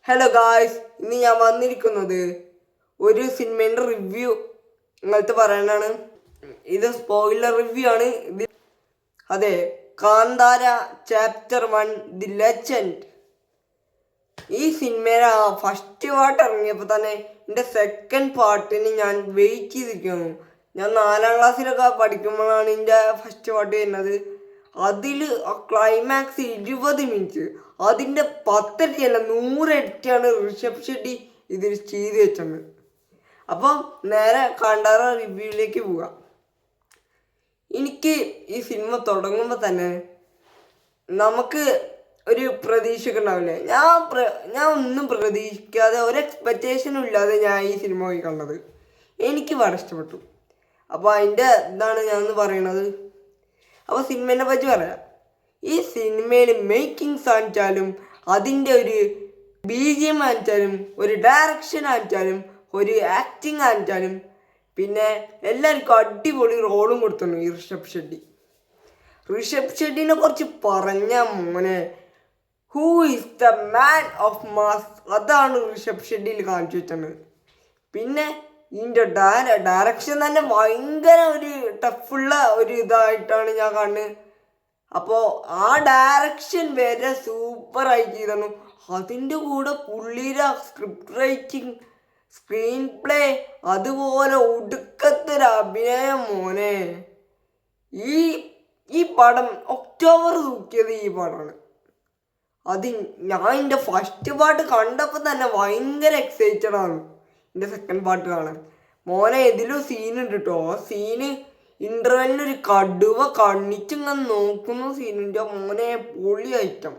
Hello guys, ഇന്ന് ഞാൻ വന്നിരിക്കുന്നത് ഒരു സിനിമേൻ്റെ റിവ്യൂ നിങ്ങളടുത്ത് പറയാനാണ്. ഇത് സ്പോയിലർ റിവ്യൂ ആണ്. അതെ, കാന്താര ചാപ്റ്റർ 1 ദി ലെജൻഡ്. ഈ സിനിമയുടെ ഫസ്റ്റ് പാർട്ട് ഇറങ്ങിയപ്പോൾ തന്നെ എൻ്റെ സെക്കൻഡ് പാർട്ടിന് ഞാൻ വെയിറ്റ് ചെയ്തിരിക്കുന്നു. ഞാൻ 4ാം ക്ലാസ്സിലൊക്കെ പഠിക്കുമ്പോഴാണ് എൻ്റെ ഫസ്റ്റ് പാർട്ട് വരുന്നത്. അതിൽ ആ ക്ലൈമാക്സ് 20 മിനിറ്റ്, അതിൻ്റെ 10 ഇരട്ടിയല്ല 100 ഇരട്ടിയാണ് ഋഷഭ് ഷെട്ടി ഇതിൽ ചെയ്ത് വെച്ചത്. അപ്പം നേരെ കാന്താര റിവ്യൂയിലേക്ക് പോവാം. എനിക്ക് ഈ സിനിമ തുടങ്ങുമ്പോൾ തന്നെ നമുക്ക് ഒരു പ്രതീക്ഷയൊക്കെ ഉണ്ടാവില്ലേ? ഞാൻ ഒന്നും പ്രതീക്ഷിക്കാതെ ഒരു എക്സ്പെക്റ്റേഷനും ഇല്ലാതെ ഞാൻ ഈ സിനിമ പോയി കണ്ടത്. എനിക്ക് വളരെ ഇഷ്ടപ്പെട്ടു. അപ്പോൾ അതിൻ്റെ ഇതാണ് ഞാൻ പറയണത്. അപ്പോൾ സിനിമേനെ പറ്റി പറയാം. ഈ സിനിമയിൽ മേക്കിങ്സ് ആണെച്ചാലും അതിൻ്റെ ഒരു BGM ആണെച്ചാലും ഒരു ഡയറക്ഷൻ ആണെച്ചാലും ഒരു ആക്ടിങ് ആണെച്ചാലും പിന്നെ എല്ലാവർക്കും അടിപൊളി റോളും കൊടുത്തിട്ടുണ്ട് ഈ ഋഷഭ് ഷെട്ടിനെ കുറിച്ച് പറഞ്ഞ മോനെ, who is the man of mass, അതാണ് ഋഷഭ് ഷെട്ടിയിൽ കാണിച്ചു വെച്ചത്. പിന്നെ ഇതിൻ്റെ ഡയറക്ഷൻ തന്നെ ഭയങ്കര ഒരു ടഫുള്ള ഒരു ഇതായിട്ടാണ് ഞാൻ കാണുന്നത്. അപ്പോൾ ആ ഡയറക്ഷൻ വരെ സൂപ്പറായി ചെയ്തു. അതിൻ്റെ കൂടെ പുള്ളിയുടെ സ്ക്രിപ്റ്റ് റൈറ്റിംഗ്, സ്ക്രീൻ പ്ലേ, അതുപോലെ ഒടുക്കത്തൊരു അഭിനയം മോനെ. ഈ പടം ഒക്ടോബർ തൂക്കിയത് ഈ പടമാണ്. ഞാൻ എൻ്റെ ഫസ്റ്റ് പാർട്ട് കണ്ടപ്പോൾ തന്നെ ഭയങ്കര എക്സൈറ്റഡ് ആണ് എൻ്റെ സെക്കൻഡ് പാർട്ട് കാണാൻ. മോനെ, ഇതിലും സീനുണ്ട് കേട്ടോ. ആ സീന് ഇൻ്റർവെല്ലിനൊരു കടുവ കണ്ണിച്ചിങ്ങനെ നോക്കുന്ന സീനിൻ്റെ മോനെ പൊളി ഐറ്റം.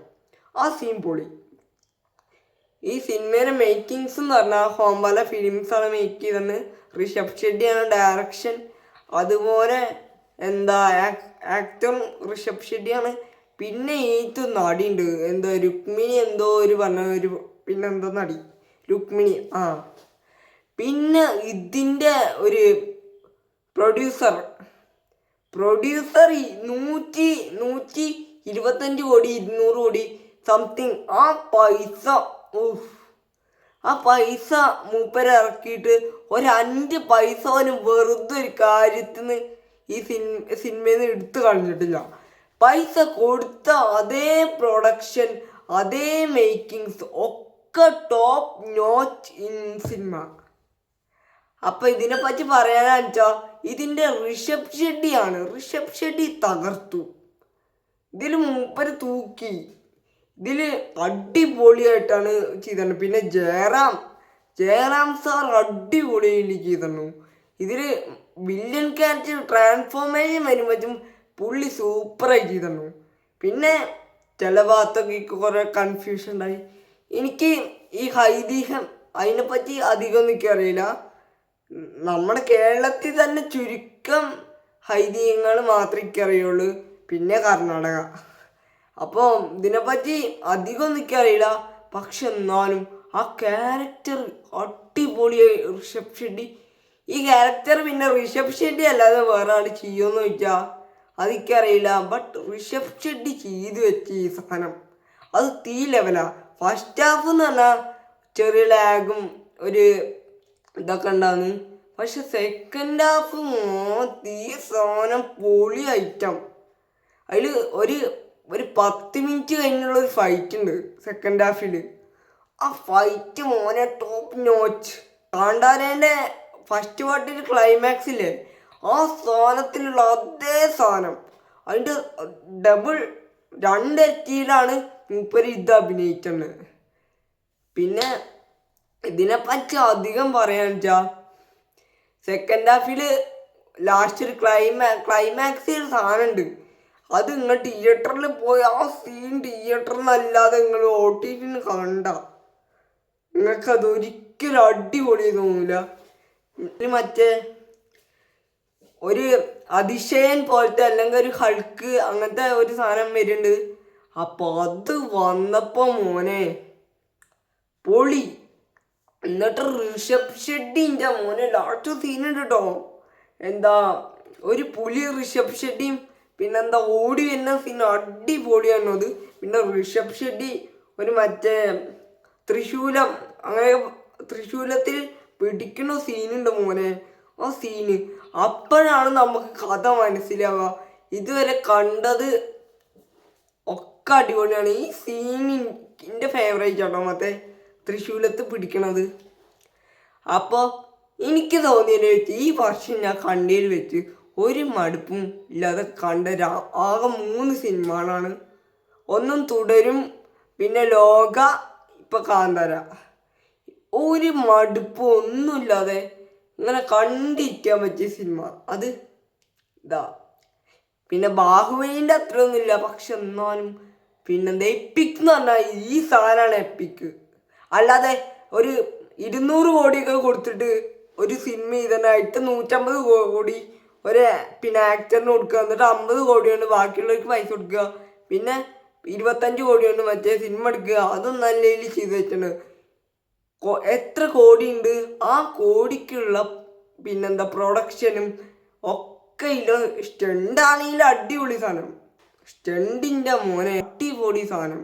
ആ സീൻ പൊളി. ഈ സിനിമയുടെ മേക്കിങ്സ് എന്ന് പറഞ്ഞാൽ ഹോംബാല ഫിലിംസാണ് മേക്ക് ചെയ്തത്. ഋഷഭ് ഷെട്ടിയാണ് ഡയറക്ഷൻ. അതുപോലെ ആക്ടർ ഋഷഭ് ഷെട്ടിയാണ്. പിന്നെ ഏത് നടിയുണ്ട്, രുക്മിണി പിന്നെന്തോ നടി രുക്മിണി. പിന്നെ ഇതിൻ്റെ ഒരു പ്രൊഡ്യൂസർ 125 കോടി 200 കോടി സംതിങ്. ആ പൈസ മൂപ്പര് ഇറക്കിയിട്ട് 5 പൈസ പോലും വെറുതെ ഒരു കാര്യത്തിന് ഈ സിനിമയിൽ നിന്ന് എടുത്തു കളഞ്ഞിട്ടില്ല. പൈസ കൊടുത്ത അതേ പ്രൊഡക്ഷൻ, അതേ മേക്കിങ്സ് ഒക്കെ ടോപ്പ് നോച്ച് ഇൻ സിനിമ. അപ്പം ഇതിനെപ്പറ്റി പറയാനാണെന്ന് വെച്ചാൽ ഇതിൻ്റെ ഋഷഭ് ഷെട്ടി തകർത്തു. ഇതിൽ മൂപ്പര് തൂക്കി. ഇതിൽ അടിപൊളിയായിട്ടാണ് ചെയ്തത്. പിന്നെ ജയറാം സാർ അടിപൊളിയായി ചെയ്തു. ഇതിൽ വില്ലൻ ക്യാരക്ടർ ട്രാൻസ്ഫോർമേഷൻ വരുമ്പോഴും പുള്ളി സൂപ്പറായി ചെയ്തു. പിന്നെ ചില ഭാഗത്തൊക്കെ കുറേ കൺഫ്യൂഷൻ ഉണ്ടായി. എനിക്ക് ഈ ഐതിഹ്യം അതിനെപ്പറ്റി അധികം എനിക്കറിയില്ല. നമ്മുടെ കേരളത്തിൽ തന്നെ ചുരുക്കം ഐതിഹ്യങ്ങൾ മാത്രമേ എനിക്കറിയുള്ളൂ. പിന്നെ കർണാടക. അപ്പോൾ ഇതിനെപ്പറ്റി അധികം എനിക്കറിയില്ല. പക്ഷെ എന്നാലും ആ ക്യാരക്ടർ അടിപൊളിയായി ഋഷഭ് ഷെട്ടി. ഈ ക്യാരക്ടർ പിന്നെ ഋഷഭ് ഷെട്ടി അല്ലാതെ വേറെ ആൾ ചെയ്യുമെന്ന് ചോദിച്ചാൽ അതെനിക്കറിയില്ല. ബട്ട് ഋഷഭ് ഷെട്ടി ചെയ്തു വെച്ച ഈ സാധനം അത് തീ ലെവലാണ്. ഫസ്റ്റ് ഹാഫ് എന്ന് പറഞ്ഞാൽ ചെറിയ ലാഗും ഒരു ഇതൊക്കെ ഉണ്ടാകുന്നു. പക്ഷെ സെക്കൻഡ് ഹാഫ് തീ സാധനം പൊളി ഐറ്റം. അതിൽ ഒരു 10 മിനിറ്റ് കഴിഞ്ഞുള്ളൊരു ഫൈറ്റ് ഉണ്ട് സെക്കൻഡ് ഹാഫിൽ. ആ ഫൈറ്റ് മോനെ ടോപ്പ് നോച്ച്. കാന്താരേൻ്റെ ഫസ്റ്റ് പാർട്ടിൽ ക്ലൈമാക്സ് ഇല്ലേ, ആ സാധനത്തിലുള്ള അതേ സാധനം അതിൻ്റെ ഡബിൾ 2 ഇരട്ടിയിലാണ് മൂപ്പര് ഇത് അഭിനയിച്ചത്. പിന്നെ ഇതിനെപ്പറ്റി അധികം പറയാന്ന് വെച്ചാൽ സെക്കൻഡ് ഹാഫിൽ ലാസ്റ്റ് ഒരു ക്ലൈമാക്സിൽ ഒരു സാധനം ഉണ്ട്. അത് നിങ്ങൾ തിയേറ്ററിൽ പോയി ആ സീൻ തിയേറ്ററിനല്ലാതെ നിങ്ങൾ OTT കണ്ട നിങ്ങൾക്ക് അതൊരിക്കലും അടിപൊളി തോന്നില്ല. മറ്റേ ഒരു അതിശയൻ പോലത്തെ അല്ലെങ്കിൽ ഒരു ഹൾക്ക് അങ്ങനത്തെ ഒരു സാധനം വരുന്നുണ്ട്. അപ്പോൾ അത് വന്നപ്പോൾ മോനെ പൊളി. എന്നിട്ട് ഋഷഭ് ഷെട്ടിൻ്റെ മോനെ ലാസ്റ്റ് സീനുണ്ട് കേട്ടോ. ഒരു പുലി ഋഷഭ് ഷെട്ടിയും ഓടി വരുന്ന സീൻ അടിപൊളിയാണ് അത്. പിന്നെ ഋഷഭ് ഷെട്ടി ഒരു മറ്റേ തൃശൂലം അങ്ങനെ തൃശൂലത്തിൽ പിടിക്കുന്ന സീനുണ്ട് മോനെ. ആ സീന് അപ്പോഴാണ് നമുക്ക് കഥ മനസ്സിലാവുക. ഇതുവരെ കണ്ടത് ഒക്കെ അടിപൊളിയാണ്. ഈ സീൻ എൻ്റെ ഫേവറേറ്റ് ആട്ടോ മറ്റേ തൃശൂലത്ത് പിടിക്കണത്. അപ്പോൾ എനിക്ക് തോന്നിയത് വെച്ച് ഈ വർഷം ഞാൻ കണ്ടതിൽ വെച്ച് ഒരു മടുപ്പും ഇല്ലാതെ കണ്ട ആകെ 3 സിനിമകളാണ്. ഒന്നും തുടരും, പിന്നെ ലോക, ഇപ്പം കാന്താര. ഒരു മടുപ്പും ഒന്നുമില്ലാതെ ഇങ്ങനെ കണ്ടിരിക്കാൻ പറ്റിയ സിനിമ അത് ഇതാ. പിന്നെ ബാഹുബലിൻ്റെ അത്രയൊന്നുമില്ല, പക്ഷെ എന്നാലും പിന്നെന്താ എപ്പിക് എന്ന് പറഞ്ഞാൽ ഈ സാധനമാണ് എപ്പിക്ക്. അല്ലാതെ ഒരു 200 കോടിയൊക്കെ കൊടുത്തിട്ട് ഒരു സിനിമ ചെയ്തതിനായിട്ട് 150 കോടി ഒരു പിന്നെ ആക്ടറിന് കൊടുക്കുക, എന്നിട്ട് 50 കോടി കൊണ്ട് ബാക്കിയുള്ളവർക്ക് പൈസ കൊടുക്കുക, പിന്നെ 25 കോടി കൊണ്ട് മറ്റേ സിനിമ എടുക്കുക. അതൊന്നും നല്ല രീതിയിൽ ചെയ്തു വെച്ചിട്ടുണ്ട്. എത്ര കോടിയുണ്ട്, ആ കോടിക്കുള്ള പിന്നെന്താ പ്രൊഡക്ഷനും ഒക്കെ ഇല്ല. സ്റ്റണ്ടാണെങ്കിലും അടിപൊളി സാധനം. സ്റ്റണ്ടിൻ്റെ മോനെ അടിപൊളി സാധനം.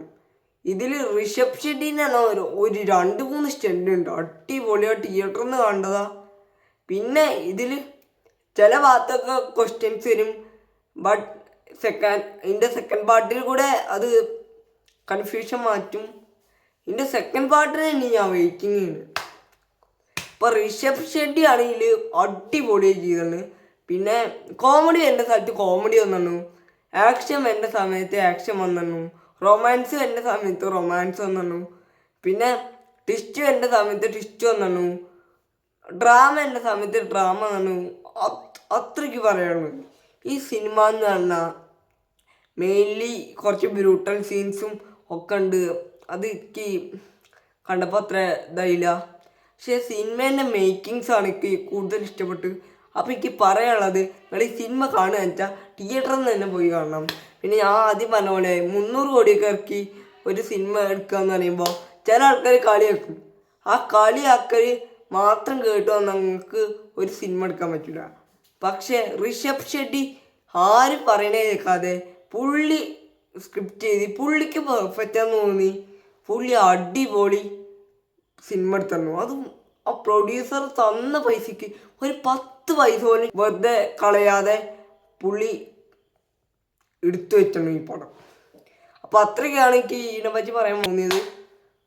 ഇതിൽ ഋഷഭ് ഷെട്ടിനാണ് ഒരു 2-3 സ്റ്റണ്ട് ഉണ്ട്, അടിപൊളിയാ. തിയേറ്ററിൽ നിന്ന് കണ്ടതാ. പിന്നെ ഇതിൽ ചില ഭാഗത്തൊക്കെ ക്വസ്റ്റ്യൻസ് വരും, ബട്ട് ഇതിൻ്റെ സെക്കൻഡ് പാർട്ടിൽ കൂടെ അത് കൺഫ്യൂഷൻ മാറ്റും. ഇതിൻ്റെ സെക്കൻഡ് പാർട്ടിന് തന്നെ ഞാൻ വെയിറ്റിംഗ് ആണ്. ഇപ്പോൾ ഋഷഭ് ഷെട്ടി ആണെങ്കിൽ അടിപൊളിയായി ചെയ്തിട്ടുണ്ട്. പിന്നെ കോമഡി എൻ്റെ സ്ഥലത്ത് കോമഡി വന്നു, ആക്ഷൻ എൻ്റെ സമയത്ത് ആക്ഷൻ വന്നു, റൊമാൻസ് എൻ്റെ സമയത്ത് റൊമാൻസ് വന്നു, പിന്നെ ട്വിസ്റ്റ് എൻ്റെ സമയത്ത് ട്വിസ്റ്റ് വന്നു, ഡ്രാമ എൻ്റെ സമയത്ത് ഡ്രാമ വന്നു. അത്രയ്ക്ക് പറയാനുള്ളൂ. ഈ സിനിമ എന്ന് പറഞ്ഞാൽ മെയിൻലി കുറച്ച് ബ്രൂട്ടൽ സീൻസും ഒക്കെ ഉണ്ട്. അത് എനിക്ക് കണ്ടപ്പോൾ അത്ര ഇതായില്ല. പക്ഷേ സിനിമേൻ്റെ മേക്കിങ്സാണ് എനിക്ക് കൂടുതൽ ഇഷ്ടപ്പെട്ട്. അപ്പോൾ എനിക്ക് പറയാനുള്ളത്, നിങ്ങൾ ഈ സിനിമ കാണുക വെച്ചാൽ തിയേറ്ററിൽ നിന്ന് തന്നെ പോയി കാണണം. പിന്നെ ഞാൻ ആദ്യം പറഞ്ഞ പോലെ 300 കോടിയൊക്കെ ഇറക്കി ഒരു സിനിമ എടുക്കുക എന്ന് പറയുമ്പോൾ ചില ആൾക്കാർ കളിയാക്കും. ആ കളിയാക്കൽ മാത്രം കേട്ട് വന്നാൽ നിങ്ങൾക്ക് ഒരു സിനിമ എടുക്കാൻ പറ്റില്ല. പക്ഷേ ഋഷഭ് ഷെട്ടി ആരും പറയണേ കേൾക്കാതെ പുള്ളി സ്ക്രിപ്റ്റ് ചെയ്ത് പുള്ളിക്ക് പെർഫെക്റ്റാന്ന് തോന്നി പുള്ളി അടിപൊളി സിനിമ എടുത്തു. അതും ആ പ്രൊഡ്യൂസർ തന്ന പൈസക്ക് ഒരു 10 പൈസ പോലും വെറുതെ കളയാതെ പുള്ളി എടുത്തു വെച്ചു ഈ പടം. അപ്പോൾ അത്രയൊക്കെയാണ് എനിക്ക് ഇതിനെപ്പറ്റി പറയാൻ തോന്നിയത്.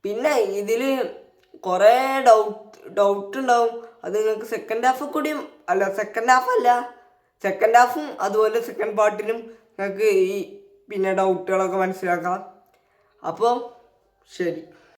പിന്നെ ഇതിൽ കുറേ ഡൗട്ട് ഉണ്ടാവും. അത് നിങ്ങൾക്ക് സെക്കൻഡ് ഹാഫും അതുപോലെ സെക്കൻഡ് പാർട്ടിലും നിങ്ങൾക്ക് ഈ പിന്നെ ഡൗട്ടുകളൊക്കെ മനസ്സിലാക്കാം. അപ്പോൾ ശരി.